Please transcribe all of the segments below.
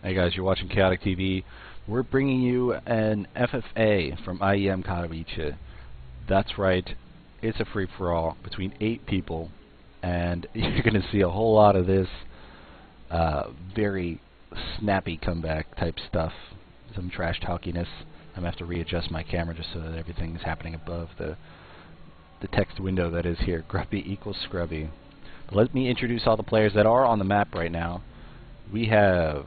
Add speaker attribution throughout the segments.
Speaker 1: Hey guys, you're watching Chaotic TV. We're bringing you an FFA from IEM Katowice. That's right, it's a free-for-all between 8 people, and you're going to see a whole lot of this very snappy comeback type stuff, some trash talkiness. I'm going to have to readjust my camera just so that everything is happening above the text window that is here. Grubby equals Scrubby. But let me introduce all the players that are on the map right now. We have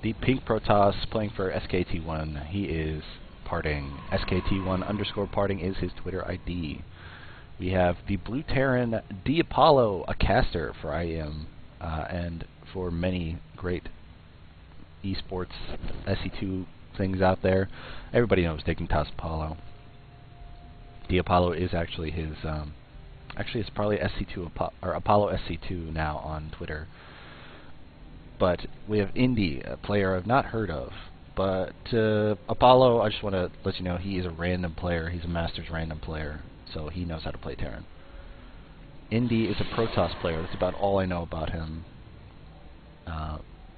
Speaker 1: the Pink Protoss playing for SK2. He is parting. SKT1_parting is his Twitter ID. We have the Blue Terran Apollo, a caster for IEM and for many great esports SC2 things out there. Everybody knows Dignitas Apollo. Apollo is actually his. Actually, it's probably SC2 or Apollo SC2 now on Twitter. But we have INDY, a player I've not heard of. But Apollo, I just want to let you know he is a random player. He's a Masters random player, so he knows how to play Terran. INDY is a Protoss player. That's about all I know about him.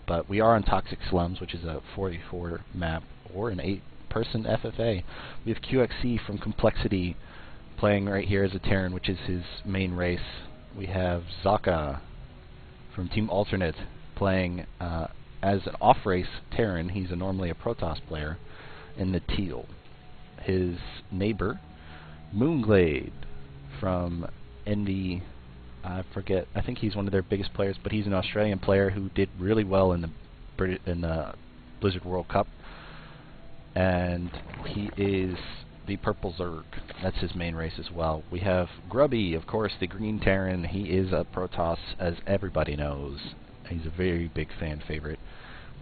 Speaker 1: But we are on Toxic Slums, which is a 44 map, or an 8-person FFA. We have QXC from Complexity playing right here as a Terran, which is his main race. We have Socke from Team Alternate playing as an off-race Terran. He's normally a Protoss player in the teal. His neighbor, Moonglade from INDY, I forget, I think he's one of their biggest players, but he's an Australian player who did really well in the Blizzard World Cup. And he is the Purple Zerg. That's his main race as well. We have Grubby, of course, the Green Terran. He is a Protoss, as everybody knows. He's a very big fan favorite.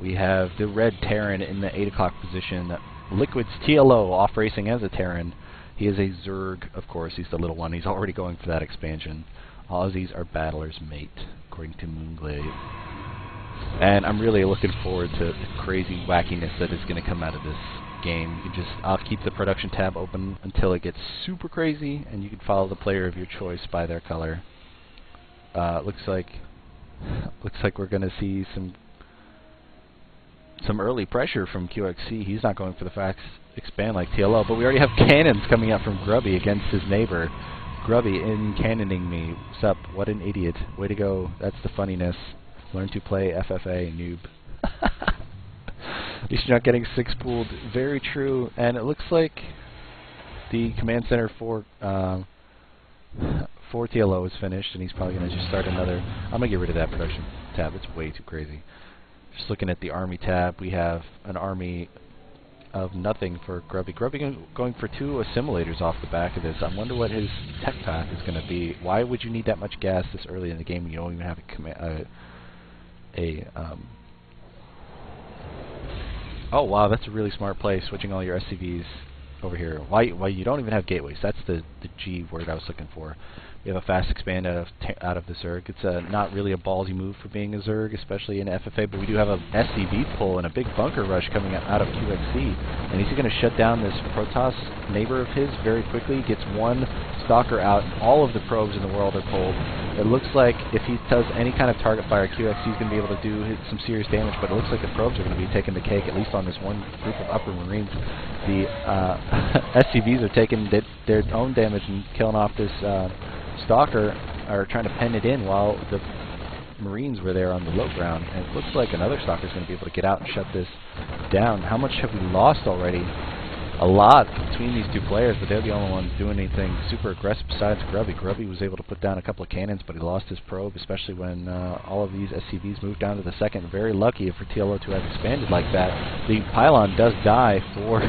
Speaker 1: We have the Red Terran in the 8 o'clock position. Liquid's TLO off racing as a Terran. He is a Zerg, of course. He's the little one. He's already going for that expansion. Aussies are Battler's mate, according to Moonglade. And I'm really looking forward to the crazy wackiness that is going to come out of this game. You can I'll keep the production tab open until it gets super crazy, and you can follow the player of your choice by their color. Looks like we're going to see some early pressure from QXC. He's not going for the fast expand like TLO, but we already have cannons coming out from Grubby against his neighbor. Grubby in cannoning me. What's up? What an idiot. Way to go. That's the funniness. Learn to play FFA, noob. At least you're not getting 6-pooled. Very true. And it looks like the command center for TLO is finished, and he's probably going to just start another. I'm going to get rid of that production tab. It's way too crazy. Just looking at the army tab, we have an army of nothing for Grubby. Grubby going for 2 assimilators off the back of this. I wonder what his tech path is going to be. Why would you need that much gas this early in the game when you don't even have oh wow, that's a really smart play, switching all your SCVs over here. Why you don't even have gateways? That's the G word I was looking for. We have a fast expand out of the Zerg. It's not really a ballsy move for being a Zerg, especially in FFA, but we do have a SCV pull and a big bunker rush coming out of QXC. And he's going to shut down this Protoss neighbor of his very quickly. Gets 1 stalker out, and all of the probes in the world are pulled. It looks like if he does any kind of target fire, QXC is going to be able to do some serious damage, but it looks like the probes are going to be taking the cake, at least on this one group of upper Marines. The SCVs are taking their own damage and killing off this stalker, are trying to pen it in while the Marines were there on the low ground. And it looks like another stalker is going to be able to get out and shut this down. How much have we lost already? A lot between these 2 players, but they're the only ones doing anything super aggressive besides Grubby. Grubby was able to put down a couple of cannons, but he lost his probe, especially when all of these SCVs moved down to the second. Very lucky for TLO to have expanded like that. The pylon does die for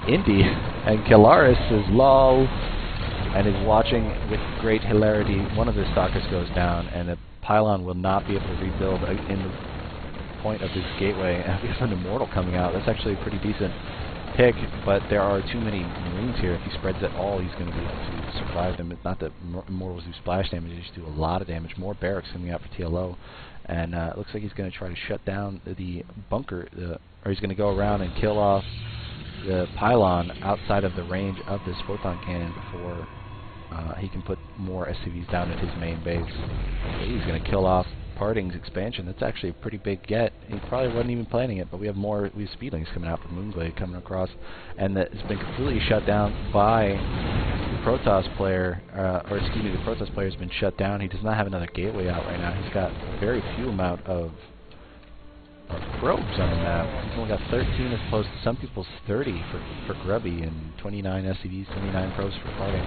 Speaker 1: INDY, and Kilaris is lol and is watching with great hilarity. One of the stalkers goes down, and the pylon will not be able to rebuild in the point of his gateway. And we have an Immortal coming out. That's actually a pretty decent pick, but there are too many Marines here. If he spreads it all, he's going to be able to survive them. It's not that Immortals do splash damage, they just do a lot of damage. More barracks coming out for TLO, and it looks like he's going to try to shut down the bunker, or he's going to go around and kill off the pylon outside of the range of this photon cannon before he can put more SCVs down at his main base. He's going to kill off Parting's expansion. That's actually a pretty big get. He probably wasn't even planning it, but we have speedlings coming out from Moonglade coming across, and that has been completely shut down by the Protoss player, or excuse me, the Protoss player has been shut down. He does not have another gateway out right now. He's got a very few amount of probes on the map. He's only got 13 as opposed to some people's 30 for Grubby, and 29 SCVs, 29 probes for Parting.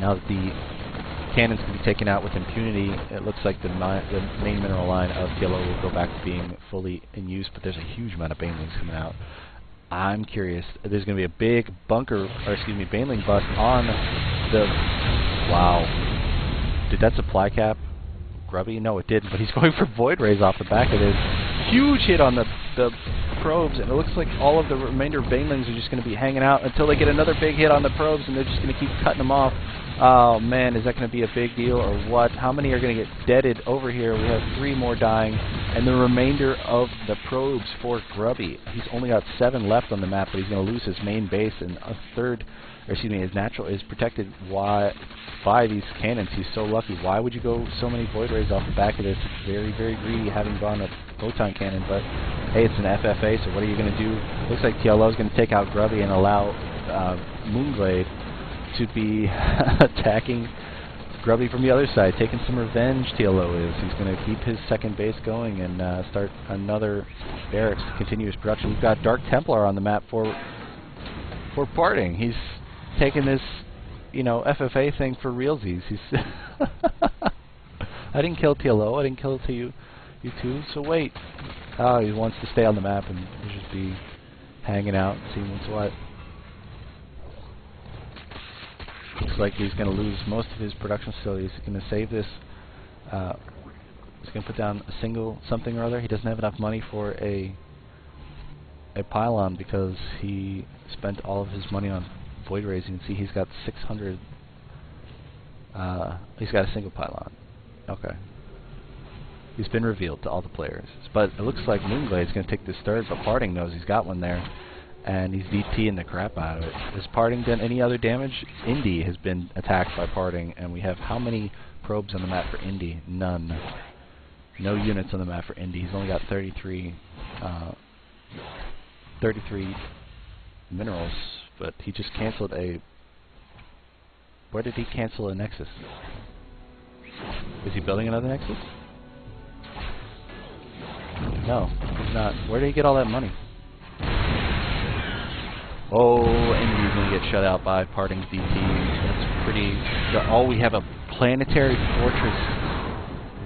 Speaker 1: Now that the cannons can be taken out with impunity, it looks like the main mineral line of TLO will go back to being fully in use, but there's a huge amount of banelings coming out. I'm curious. There's going to be a big baneling bust on the... Wow. Did that supply cap Grubby? No, it didn't, but he's going for Void Rays off the back of this. Huge hit on the probes, and it looks like all of the remainder of banelings are just going to be hanging out until they get another big hit on the probes, and they're just going to keep cutting them off. Oh man, is that going to be a big deal or what? How many are going to get deaded over here? We have 3 more dying, and the remainder of the probes for Grubby. He's only got 7 left on the map, but he's going to lose his main base, and his natural is protected by these cannons. He's so lucky. Why would you go so many Void Rays off the back of this? It's very, very greedy having gone a photon cannon, but hey, it's an FFA, so what are you going to do? Looks like TLO is going to take out Grubby and allow Moonglade to be attacking Grubby from the other side, taking some revenge. TLO is. He's going to keep his second base going and start another barracks to continue his production. We've got Dark Templar on the map for Parting. He's taking this, FFA thing for realsies. He's I didn't kill TLO. I didn't kill you two. So wait. Oh, he wants to stay on the map and just be hanging out, seeing what's what. Looks like he's going to lose most of his production facilities. He's going to save this. He's going to put down a single something or other. He doesn't have enough money for a pylon because he spent all of his money on Void Rays. You can see he's got 600. He's got a single pylon. Okay. He's been revealed to all the players. But it looks like Moonglade is going to take this third, but Parting knows he's got one there. And he's DTing the crap out of it. Has Parting done any other damage? INDY has been attacked by Parting, and we have how many probes on the map for INDY? None. No units on the map for INDY. He's only got 33 minerals, but he just canceled a... Where did he cancel a Nexus? Is he building another Nexus? No, he's not. Where did he get all that money? Oh, and he's going to get shut out by Parting's DT. That's pretty... we have a planetary fortress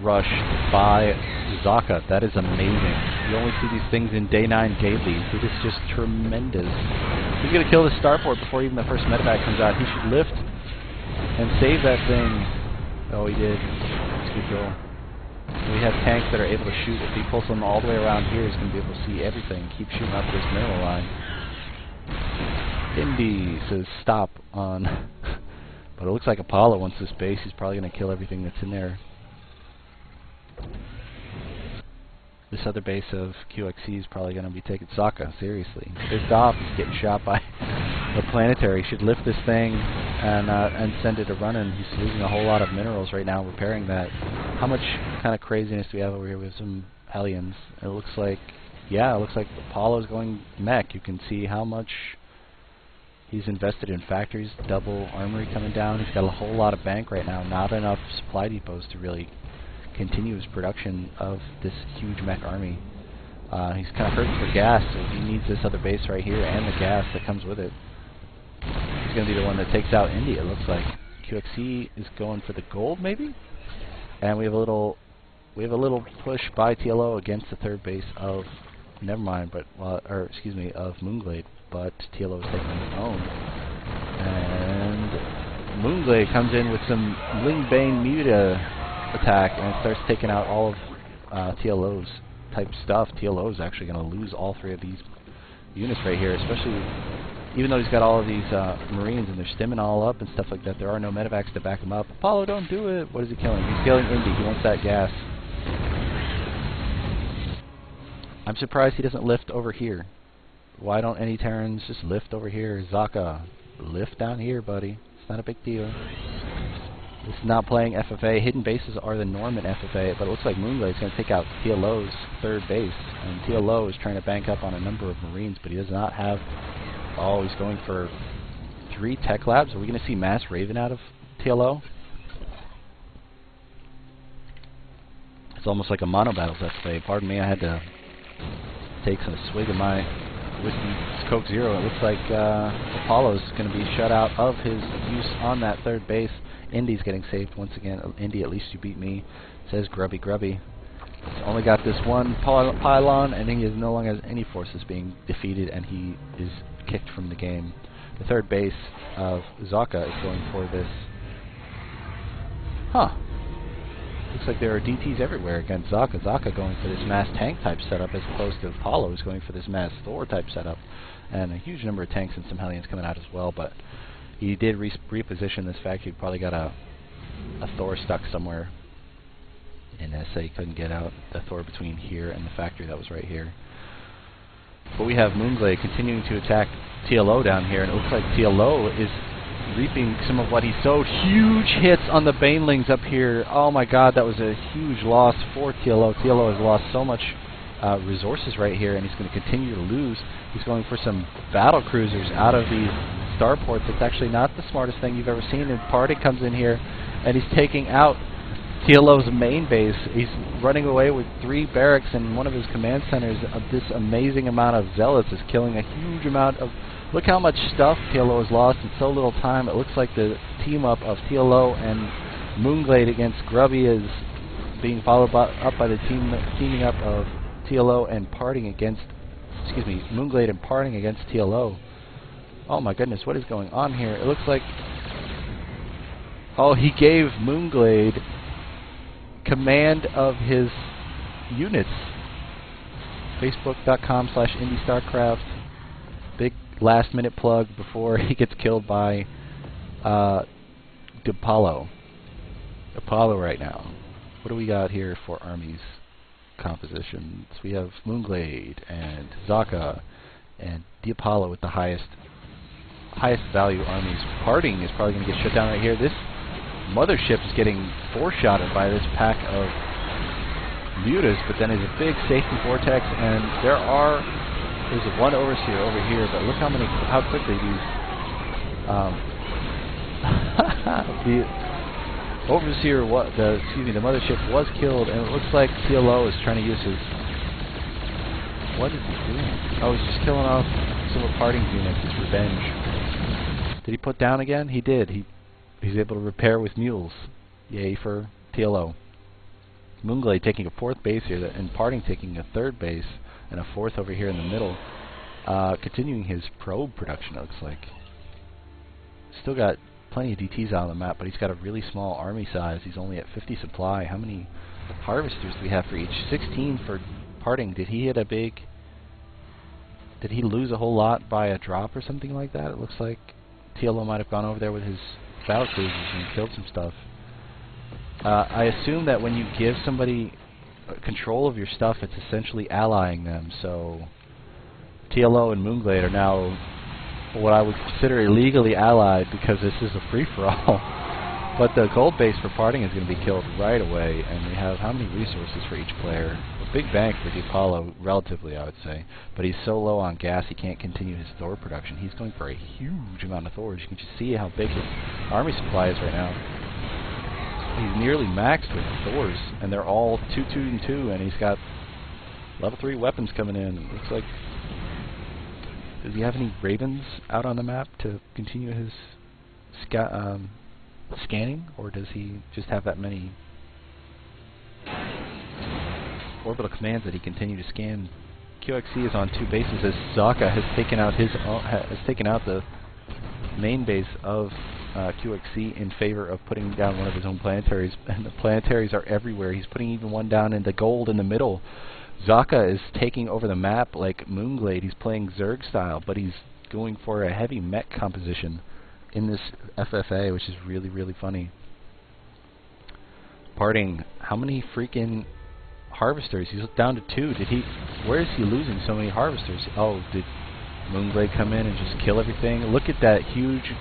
Speaker 1: rush by Socke. That is amazing. You only see these things in Day 9 dailies. It is just tremendous. He's going to kill the starport before even the first medevac comes out. He should lift and save that thing. Oh, he did. That's a good goal. We have tanks that are able to shoot. If he pulls them all the way around here, he's going to be able to see everything. Keep shooting up this mineral line. INDY says stop on, but it looks like Apollo wants this base. He's probably going to kill everything that's in there. This other base of QXC is probably going to be taking Socke seriously. Pissed off. He's getting shot by the planetary. He should lift this thing and send it a running. He's losing a whole lot of minerals right now repairing that. How much kind of craziness do we have over here with some aliens? It looks like, yeah, it looks like Apollo's going mech. You can see how much he's invested in factories, double armory coming down. He's got a whole lot of bank right now, not enough supply depots to really continue his production of this huge mech army. He's kind of hurting for gas, so he needs this other base right here and the gas that comes with it. He's going to be the one that takes out INDY, it looks like. QXC is going for the gold, maybe? And we have a little push by TLO against the third base of of Moonglade, but TLO is taking his own. And Moonglade comes in with some Lingbane Muta attack and starts taking out all of TLO's type stuff. TLO is actually going to lose all 3 of these units right here, especially even though he's got all of these Marines and they're stimming all up and stuff like that. There are no medevacs to back him up. Apollo, don't do it. What is he killing? He's killing INDY. He wants that gas. I'm surprised he doesn't lift over here. Why don't any Terrans just lift over here? Socke, lift down here, buddy. It's not a big deal. This is not playing FFA. Hidden bases are the norm in FFA, but it looks like Moonglade is going to take out TLO's third base. And TLO is trying to bank up on a number of Marines, but he does not have... Oh, he's going for 3 tech labs. Are we going to see Mass Raven out of TLO? It's almost like a mono battles FFA. Pardon me, I had to take some swig of my whiskey Coke Zero. It looks like Apollo's going to be shut out of his use on that third base. Indy's getting saved once again. Indy, at least you beat me, says Grubby. He's only got this one pylon, and he no longer has any forces being defeated, and he is kicked from the game. The third base of Socke is going for this. Huh. Looks like there are DTs everywhere against Socke. Socke going for this mass tank type setup as opposed to Apollo who's going for this mass Thor type setup. And a huge number of tanks and some Hellions coming out as well, but he did reposition this factory. Probably got a Thor stuck somewhere in SA. He couldn't get out. The Thor between here and the factory that was right here. But we have Moonglade continuing to attack TLO down here, and it looks like TLO is reaping some of what he sowed. Huge hits on the Banelings up here. Oh my god, that was a huge loss for TLO. TLO has lost so much resources right here, and he's going to continue to lose. He's going for some battle cruisers out of these starports. It's actually not the smartest thing you've ever seen. And Party comes in here, and he's taking out TLO's main base. He's running away with 3 barracks and one of his command centers. Of this amazing amount of zealots is killing a huge amount of... Look how much stuff TLO has lost in so little time. It looks like the team-up of TLO and Moonglade against Grubby is being followed up by the teaming up of TLO and parting against... Excuse me, Moonglade and parting against TLO. Oh my goodness, what is going on here? It looks like... Oh, he gave Moonglade command of his units. Facebook.com/IndyStarcraft. Big last-minute plug before he gets killed by Apollo. Apollo right now. What do we got here for armies compositions? We have Moonglade and Socke and the Apollo with the highest value armies. Parting is probably going to get shut down right here. This mothership is getting foreshotted by this pack of mutas, but then there's a big safety vortex, and there's one overseer over here, but look how quickly these the overseer, the mothership was killed, and it looks like TLO is trying to use his... What is he doing? Oh, he's just killing off some of Parting's units, his revenge. Did he put down again? He did. He's able to repair with mules. Yay for TLO. Moonglade taking a 4th base here, and Parting taking a 3rd base, and a 4th over here in the middle. Continuing his probe production, it looks like. Still got plenty of DTs out on the map, but he's got a really small army size. He's only at 50 supply. How many harvesters do we have for each? 16 for Parting. Did he hit a big... Did he lose a whole lot by a drop or something like that? It looks like TLO might have gone over there with his battle cruisers and killed some stuff. I assume that when you give somebody control of your stuff, it's essentially allying them. So TLO and Moonglade are now what I would consider illegally allied because this is a free-for-all. But the gold base for Parting is going to be killed right away, and we have how many resources for each player? A big bank for the Apollo, relatively, I would say. But he's so low on gas, he can't continue his Thor production. He's going for a huge amount of Thors. You can just see how big his army supply is right now. He's nearly maxed with Thors, and they're all 2, 2, and 2, and he's got level 3 weapons coming in. It looks like... Does he have any Ravens out on the map to continue his scanning, or does he just have that many orbital commands that he continue to scan? QXC is on 2 bases as Socke has taken out the main base of QXC in favor of putting down one of his own planetaries, and the planetaries are everywhere. He's putting even one down in the gold in the middle. Socke is taking over the map like Moonglade. He's playing Zerg style, but he's going for a heavy mech composition in this FFA, which is really, really funny. Parting, how many freaking harvesters? He's down to 2. Where is he losing so many harvesters? Oh, did Moonglade come in and just kill everything? Look at that huge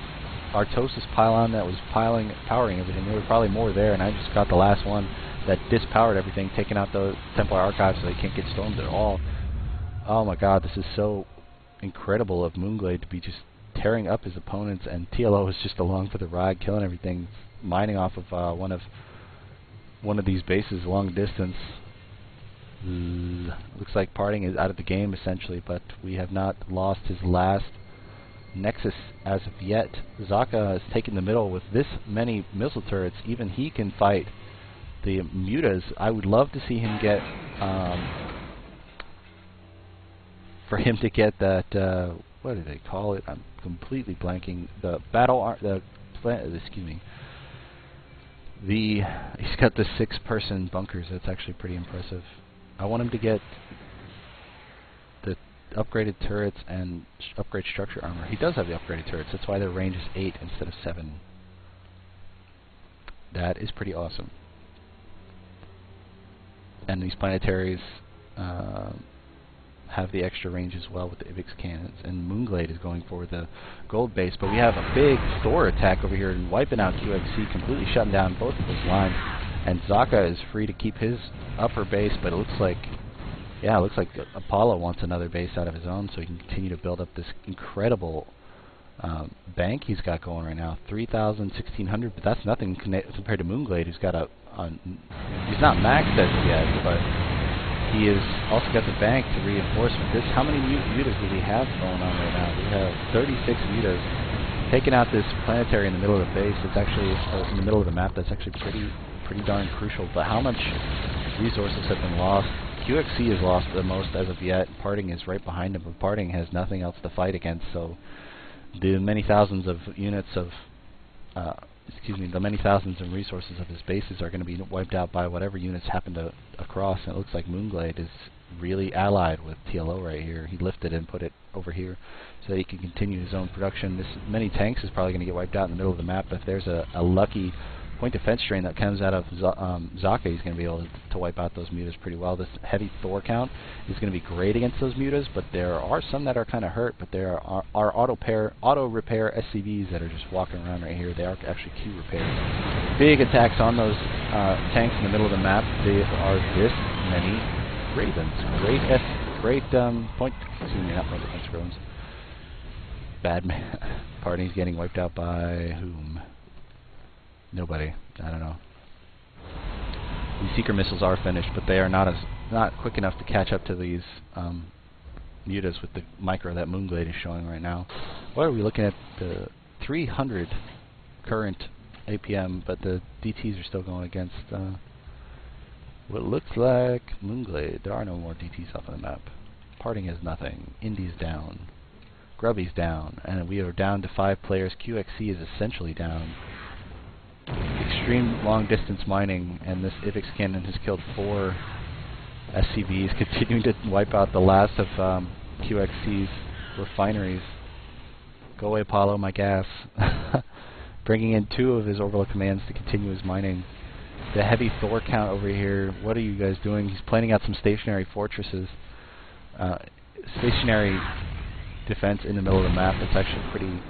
Speaker 1: Artosis pylon that was powering everything. There were probably more there, and I just got the last one that dispowered everything, taking out the Templar archives so they can't get stormed at all. Oh my god, this is so incredible of Moonglade to be just tearing up his opponents, and TLO is just along for the ride, killing everything, mining off of one of these bases long distance. Looks like Parting is out of the game essentially, but we have not lost his last Nexus as of yet. Socke has taken the middle with this many missile turrets. Even he can fight the mutas. I would love to see him get for him to get that what do they call it? I'm completely blanking. The battle excuse me. He's got the 6-person bunkers. That's actually pretty impressive. I want him to get the upgraded turrets and upgrade structure armor. He does have the upgraded turrets. That's why their range is 8 instead of 7. That is pretty awesome. And these planetaries have the extra range as well with the IVX cannons. And Moonglade is going for the gold base, but we have a big Thor attack over here and wiping out QXC, completely shutting down both of those lines. And Socke is free to keep his upper base, but it looks like, yeah, it looks like Apollo wants another base out of his own so he can continue to build up this incredible bank he's got going right now. 3,000, 1,600, but that's nothing compared to Moonglade, who's got he's not maxed as of yet, but he has also got the bank to reinforce with this. How many mutas do we have going on right now? We have 36 mutas. Taking out this planetary in the middle of the base, it's actually, in the middle of the map, that's actually pretty darn crucial. But how much resources have been lost? QXC has lost the most as of yet. Parting is right behind him, but Parting has nothing else to fight against, so the many thousands of units of the many thousands of resources of his bases are going to be wiped out by whatever units happen to cross, and it looks like Moonglade is really allied with TLO right here. He lifted and put it over here so that he can continue his own production. This many tanks is probably going to get wiped out in the middle of the map. If there's a lucky point defense strain that comes out of Socke, he's going to be able to wipe out those mutas pretty well. This heavy Thor count is going to be great against those mutas, but there are some that are kind of hurt, but there are auto repair SCVs that are just walking around right here. They are actually Q repairs. Big attacks on those tanks in the middle of the map. They are this many Ravens. Not point defense Ravens. Bad man. Party's getting wiped out by whom? Nobody. I don't know. These seeker missiles are finished, but they are not quick enough to catch up to these mutas with the micro that Moonglade is showing right now. What are we looking at? The 300 current APM, but the DTs are still going against what looks like Moonglade. There are no more DTs off of the map. Parting has nothing. INDY's down. Grubby's down, and we are down to 5 players. QXC is essentially down. Extreme long distance mining, and this IVX cannon has killed 4 SCVs, continuing to wipe out the last of QXC's refineries. Go away, Apollo, my gas. Bringing in 2 of his orbital commands to continue his mining. The heavy Thor count over here, what are you guys doing? He's planning out some stationary fortresses. Stationary defense in the middle of the map. That's actually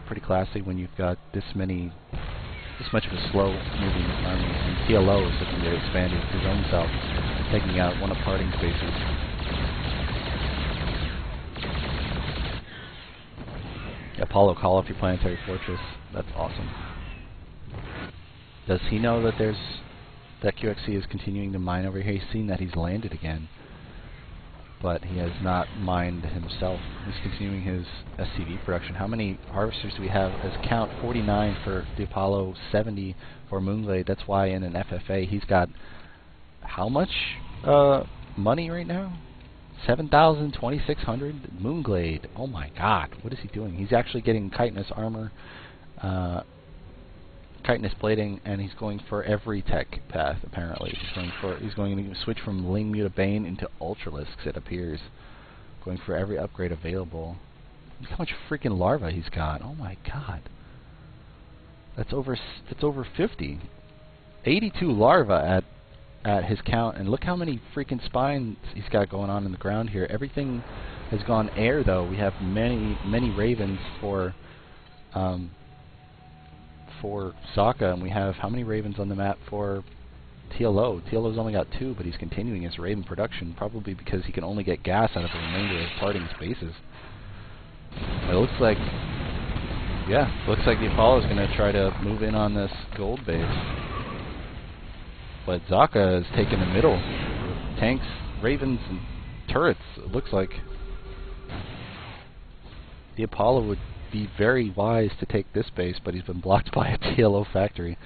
Speaker 1: pretty classy when you've got this much of a slow-moving army. And TLO is looking to expand his own self, taking out one of Parting's bases. Apollo, call off your planetary fortress. That's awesome. Does he know that that QXC is continuing to mine over here? He's seen that he's landed again, but he has not mined himself. He's continuing his SCV production. How many harvesters do we have? As count 49 for the Apollo, 70 for Moonglade. That's why in an FFA he's got how much money right now? 7,000, 2,600. Moonglade. Oh my God, what is he doing? He's actually getting chitinous armor, chitinous plating, and he's going for every tech path. Apparently, he's going to switch from Ling Muta Bane into Ultralisks. It appears, going for every upgrade available. Look how much freaking larva he's got. Oh my God, that's over 50. 82 larva at his count, and look how many freaking spines he's got going on in the ground here. Everything has gone air though. We have many ravens for for Socke, and we have how many Ravens on the map for TLO? TLO's only got 2, but he's continuing his Raven production, probably because he can only get gas out of the remainder of parting spaces. It looks like, yeah, looks like the Apollo's going to try to move in on this gold base. But Socke is taking the middle. Tanks, Ravens, and turrets, it looks like. The Apollo would be very wise to take this base, but he's been blocked by a TLO factory.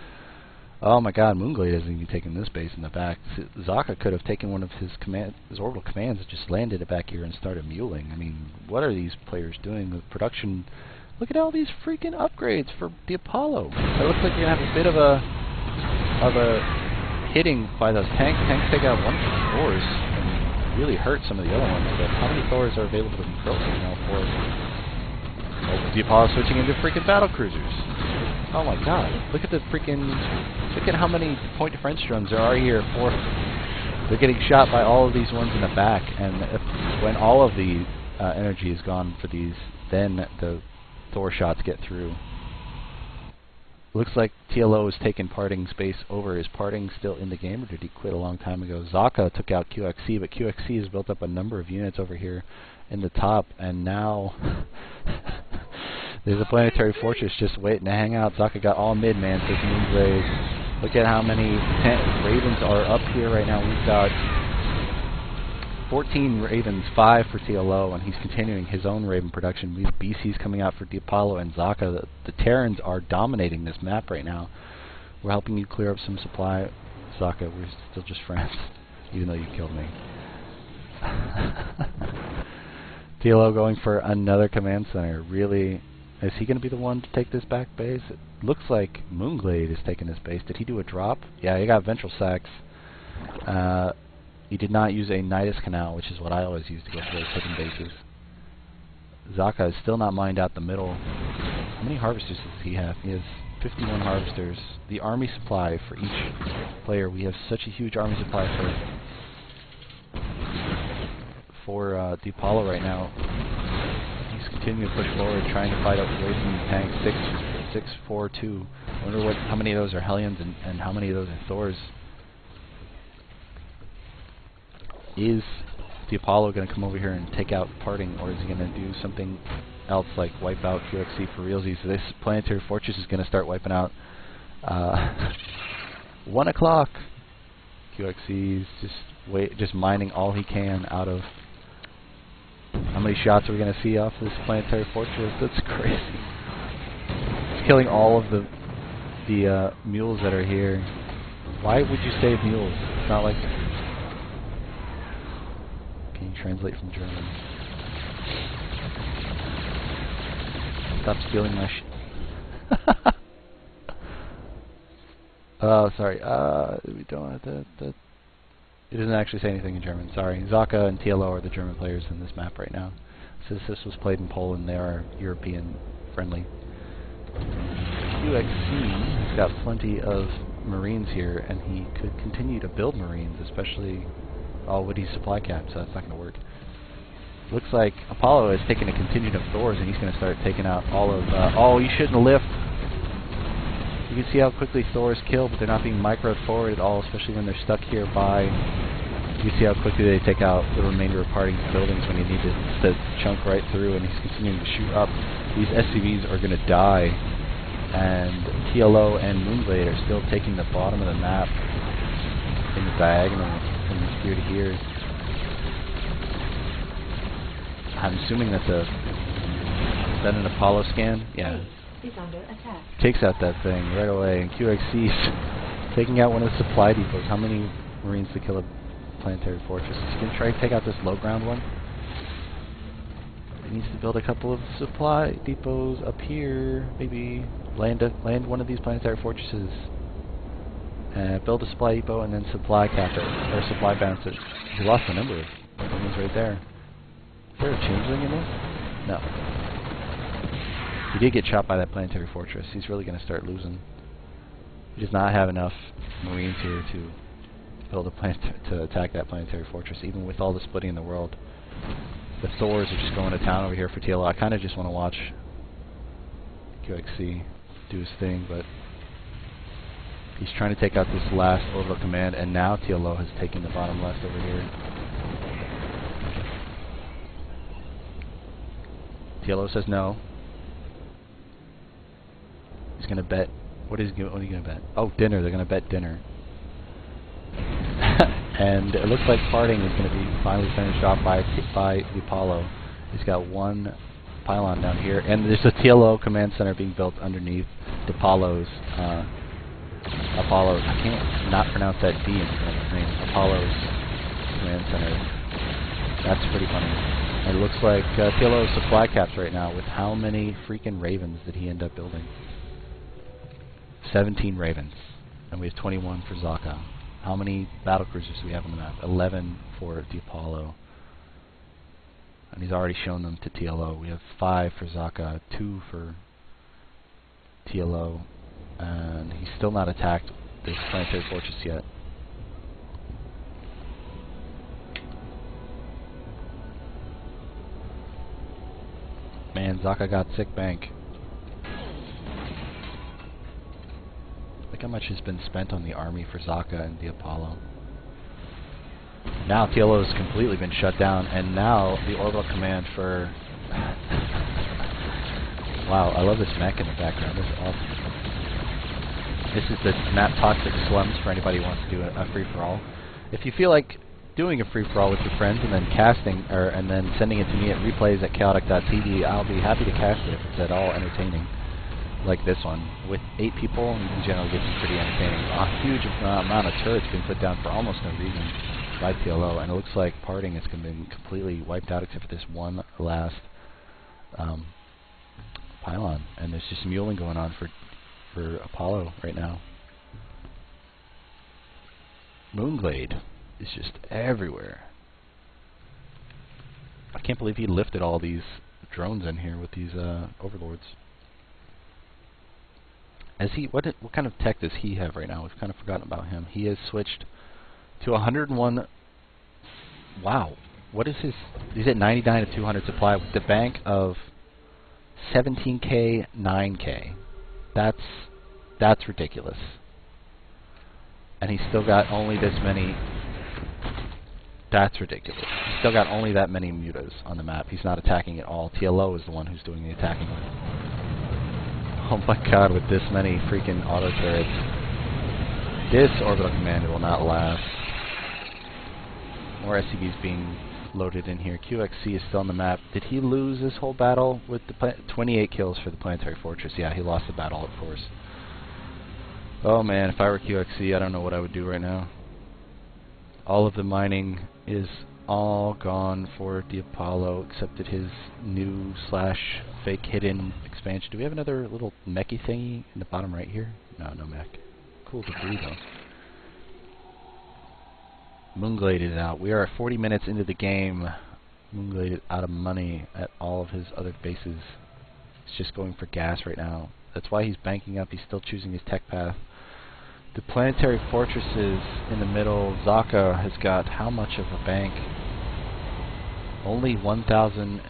Speaker 1: Oh my god, Moonglade hasn't even taken this base in the back. Socke could have taken one of his orbital commands and just landed it back here and started muling. I mean, what are these players doing with production? Look at all these freaking upgrades for the Apollo. It looks like you're going to have a bit of a hitting by those tanks. Tanks take out one of the Thors and really hurt some of the other ones. But how many Thors are available to be built right now for the Apollo switching into freaking battle cruisers? Oh my god, look at the freaking, look at how many point defense drones there are here for, they're getting shot by all of these ones in the back, and when all of the energy is gone for these, then the Thor shots get through. Looks like TLO has taken parting space over. Is parting still in the game, or did he quit a long time ago? Socke took out QXC, but QXC has built up a number of units over here in the top, and now there's a planetary fortress just waiting to hang out. Socke got all mid, man, says Moonglade. Look at how many Ravens are up here right now. We've got 14 Ravens, 5 for TLO, and he's continuing his own Raven production. We have BCs coming out for the Apollo and Socke. The Terrans are dominating this map right now. We're helping you clear up some supply, Socke. We're still just friends, even though you killed me. TLO going for another command center. Really, is he going to be the one to take this back base? It looks like Moonglade is taking this base. Did he do a drop? Yeah, he got ventral sacks. He did not use a Nidus Canal, which is what I always use to go for those hidden bases. Socke has still not mined out the middle. How many harvesters does he have? He has 51 harvesters. The army supply for each player. We have such a huge army supply for the Apollo right now. He's continuing to push forward, trying to fight away from the tanks. 6-4-2. I wonder how many of those are Hellions and how many of those are Thors. Is the Apollo going to come over here and take out parting, or is he going to do something else like wipe out QXC for realsies? So this planetary fortress is going to start wiping out 1 o'clock. QXC's just mining all he can out of. How many shots are we going to see off this planetary fortress? That's crazy. He's killing all of the mules that are here. Why would you save mules? It's not like. Can you translate from German? Stop stealing my sorry. We don't have that. It doesn't actually say anything in German. Sorry. Socke and TLO are the German players in this map right now. Since this was played in Poland, they are European friendly. QXC has got plenty of Marines here, and he could continue to build Marines, especially. Oh, would he supply cap? So that's not going to work. Looks like Apollo is taking a contingent of Thors, and he's going to start taking out all of. Oh, you shouldn't lift. You can see how quickly Thors kill, but they're not being microed forward at all, especially when they're stuck here by. You see how quickly they take out the remainder of parting buildings when you need to chunk right through, and he's continuing to shoot up. These SCVs are going to die, and TLO and Moonglade are still taking the bottom of the map in the diagonal from here to here. I'm assuming that's is that an Apollo scan? Yeah.
Speaker 2: Is under attack.
Speaker 1: Takes out that thing right away, and QXC's taking out one of the supply depots. How many Marines to kill a planetary fortress? He's going to try to take out this low ground one. He needs to build a couple of supply depots up here. Maybe land one of these planetary fortresses. Build a supply depot and then supply cap it, or supply bounce it. He lost a number of things right there. Is there a changeling in this? No. He did get shot by that planetary fortress. He's really going to start losing. He does not have enough Marines here to build a to attack that planetary fortress, even with all the splitting in the world. The Thors are just going to town over here for TLO. I kind of just want to watch QXC do his thing, but He's trying to take out this last orbital command, and now TLO has taken the bottom left over here. TLO says no. He's going to bet. What are you going to bet? Oh, dinner. They're going to bet dinner. And it looks like parting is going to be finally finished off by the Apollo. He's got one pylon down here, and there's a TLO command center being built underneath the Apollo's. Apollo. I can't not pronounce that D in front of his name. Apollo's command center. That's pretty funny. And it looks like TLO is supply caps right now. With how many freaking Ravens did he end up building? 17 Ravens, and we have 21 for Socke. How many battlecruisers do we have on the map? 11 for the Apollo. And he's already shown them to TLO. We have 5 for Socke, 2 for TLO, and he's still not attacked this planetary fortress yet. Man, Socke got sick bank. Look how much has been spent on the army for Socke and the Apollo. Now TLO has completely been shut down, and now the orbital command for... Wow, I love this mech in the background. This is awesome. This is the map Toxic Slums for anybody who wants to do a free-for-all. If you feel like doing a free-for-all with your friends and then casting, and then sending it to me at replays@chaotic.tv, I'll be happy to cast it if it's at all entertaining. Like this one. With 8 people, you can generally get some pretty entertaining. A huge amount of turrets being put down for almost no reason by TLO, and it looks like parting has been completely wiped out except for this one last pylon. And there's just muling going on for Apollo right now. Moonglade is just everywhere. I can't believe he lifted all these drones in here with these overlords. What kind of tech does he have right now? We've kind of forgotten about him. He has switched to 101. Wow, what is his? He's at 99 to 200 supply with the bank of 17k, 9k. That's ridiculous. And he's still got only this many. That's ridiculous. He's still got only that many mutas on the map. He's not attacking at all. TLO is the one who's doing the attacking. Oh my god, with this many freaking auto turrets. This orbital commander will not last. More SCVs being loaded in here. QXC is still on the map. Did he lose this whole battle with the 28 kills for the planetary fortress? Yeah, he lost the battle, of course. Oh man, if I were QXC, I don't know what I would do right now. All of the mining is all gone for the Apollo, except at his new / fake hidden expansion. Do we have another little mechy thingy in the bottom right here? No, no mech. Cool debris though. Moonglade is out. We are at 40 minutes into the game. Moonglade is out of money at all of his other bases. He's just going for gas right now. That's why he's banking up. He's still choosing his tech path. The planetary fortresses in the middle. Socke has got how much of a bank? Only 1,000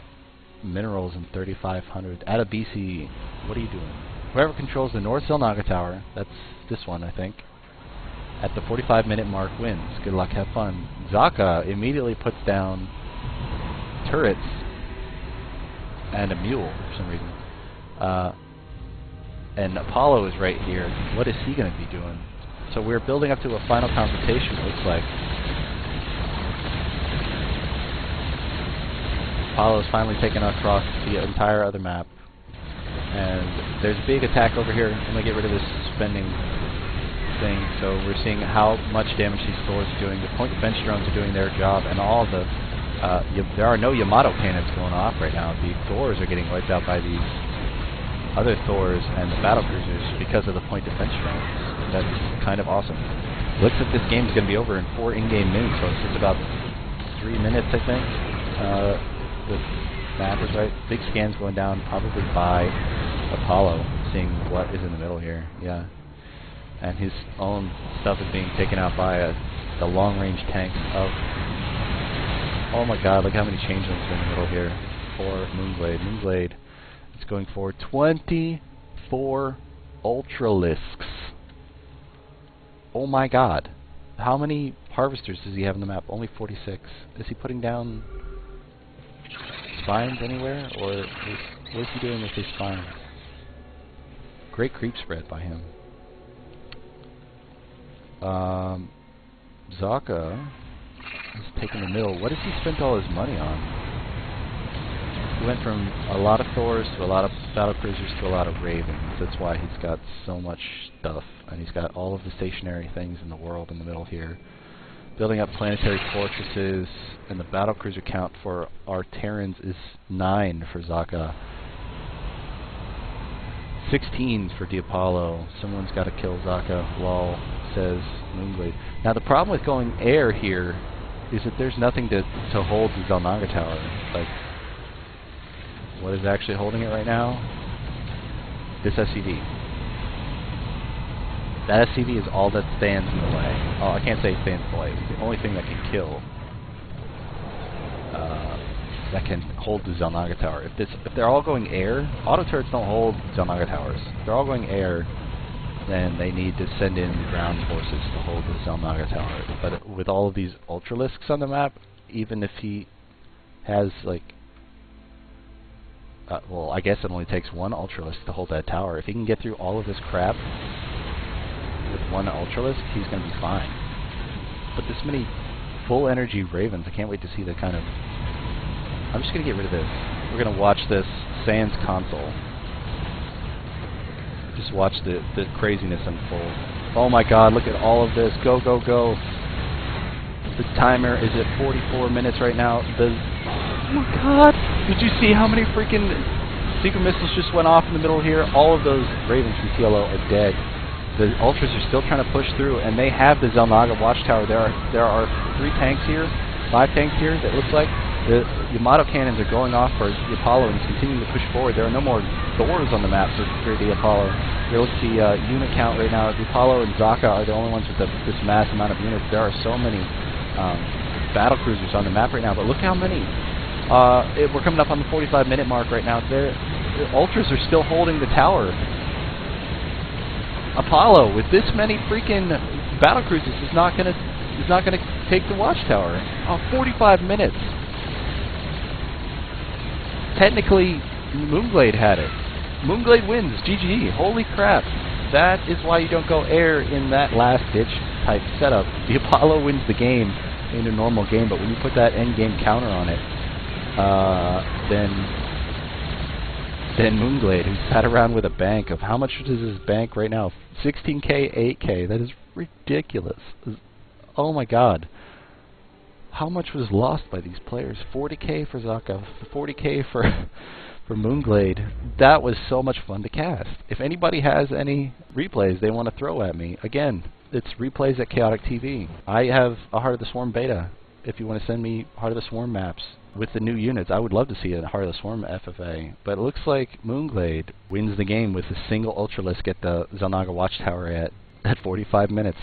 Speaker 1: minerals and 3,500. At a BC, what are you doing? Whoever controls the North Zilnaga Tower, that's this one, I think, at the 45-minute mark wins. Good luck, have fun. Socke immediately puts down turrets and a mule for some reason. And Apollo is right here. What is he going to be doing? So we're building up to a final confrontation, it looks like. Apollo's finally taken across the entire other map. And there's a big attack over here. I'm going to get rid of this suspending thing. So we're seeing how much damage these Thors are doing. The point defense drones are doing their job, and all the there are no Yamato cannons going off right now. The Thors are getting wiped out by these other Thors and the battlecruisers because of the point defense drones. That's kind of awesome. Looks like this game is going to be over in 4 in-game minutes, so it's about 3 minutes, I think. The map is right. Big scans going down, probably by Apollo, seeing what is in the middle here. Yeah. And his own stuff is being taken out by the long-range tanks of... Oh my god, look how many changelings are in the middle here for Moonglade. Moonglade is going for 24 Ultralisks. Oh my god. How many harvesters does he have on the map? Only 46. Is he putting down spines anywhere? Or what is he doing with his spines? Great creep spread by him. Socke is taking the middle. What has he spent all his money on? He went from a lot of Thors to a lot of battle cruisers to a lot of Ravens. That's why he's got so much stuff. And he's got all of the stationary things in the world in the middle here. Building up planetary fortresses. And the battle cruiser count for our Terrans is 9 for Socke. 16 for the Apollo. Someone's got to kill Socke. Lol, says Moonglade. Now the problem with going air here is that there's nothing to hold the Xel'Naga tower. Like, what is actually holding it right now? This SCV. That SCV is all that stands in the way. Oh, I can't say it stands in the way. It's the only thing that can kill. That can hold the Xel'Naga tower. If they're all going air, auto turrets don't hold Xel'Naga towers. If they're all going air, then they need to send in ground forces to hold the Xel'Naga tower. But with all of these Ultralisks on the map, even if he has like, well, I guess it only takes one Ultralisk to hold that tower. If he can get through all of this crap with one Ultralisk, he's going to be fine. But this many full energy Ravens, I can't wait to see the kind of... I'm just going to get rid of this. We're going to watch this Sans console. Just watch the craziness unfold. Oh my god, look at all of this. Go, go, go. The timer is at 44 minutes right now. Oh my god! Did you see how many freaking secret missiles just went off in the middle here? All of those Ravens from TLO are dead. The Ultras are still trying to push through, and they have the Xel'Naga watchtower. There are 3 tanks here, 5 tanks here, that looks like. The Yamato cannons are going off for the Apollo and continuing to push forward. There are no more doors on the map for the Apollo. Here, look at the unit count right now. The Apollo and Socke are the only ones with this mass amount of units. There are so many battle cruisers on the map right now, but look how many. We're coming up on the 45-minute mark right now. The Ultras are still holding the tower. Apollo, with this many freaking battle cruisers, is not gonna take the watchtower. 45 minutes. Technically, Moonglade had it. Moonglade wins. GG. Holy crap. That is why you don't go air in that last-ditch type setup. The Apollo wins the game in a normal game, but when you put that end-game counter on it, then Moonglade, who's sat around with a bank of... How much is his bank right now? 16K, 8K. That is ridiculous. Oh my god. How much was lost by these players? 40K for Socke, 40K for Moonglade. That was so much fun to cast. If anybody has any replays they want to throw at me, again, it's replays at Chaotic TV. I have a Heart of the Swarm beta. If you want to send me Heart of the Swarm maps with the new units, I would love to see a Heart of the Swarm FFA. But it looks like Moonglade wins the game with a single Ultralisk at the Xel'Naga watchtower at 45 minutes.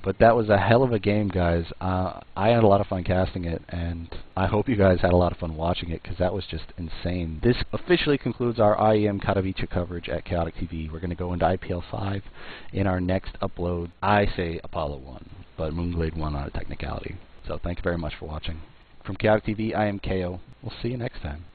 Speaker 1: But that was a hell of a game, guys. I had a lot of fun casting it, and I hope you guys had a lot of fun watching it, because that was just insane. This officially concludes our IEM Katowice coverage at Chaotic TV. We're going to go into IPL 5 in our next upload. I say Apollo won, but Moonglade won on a technicality. So thank you very much for watching. From Chaotic TV, I am KO. We'll see you next time.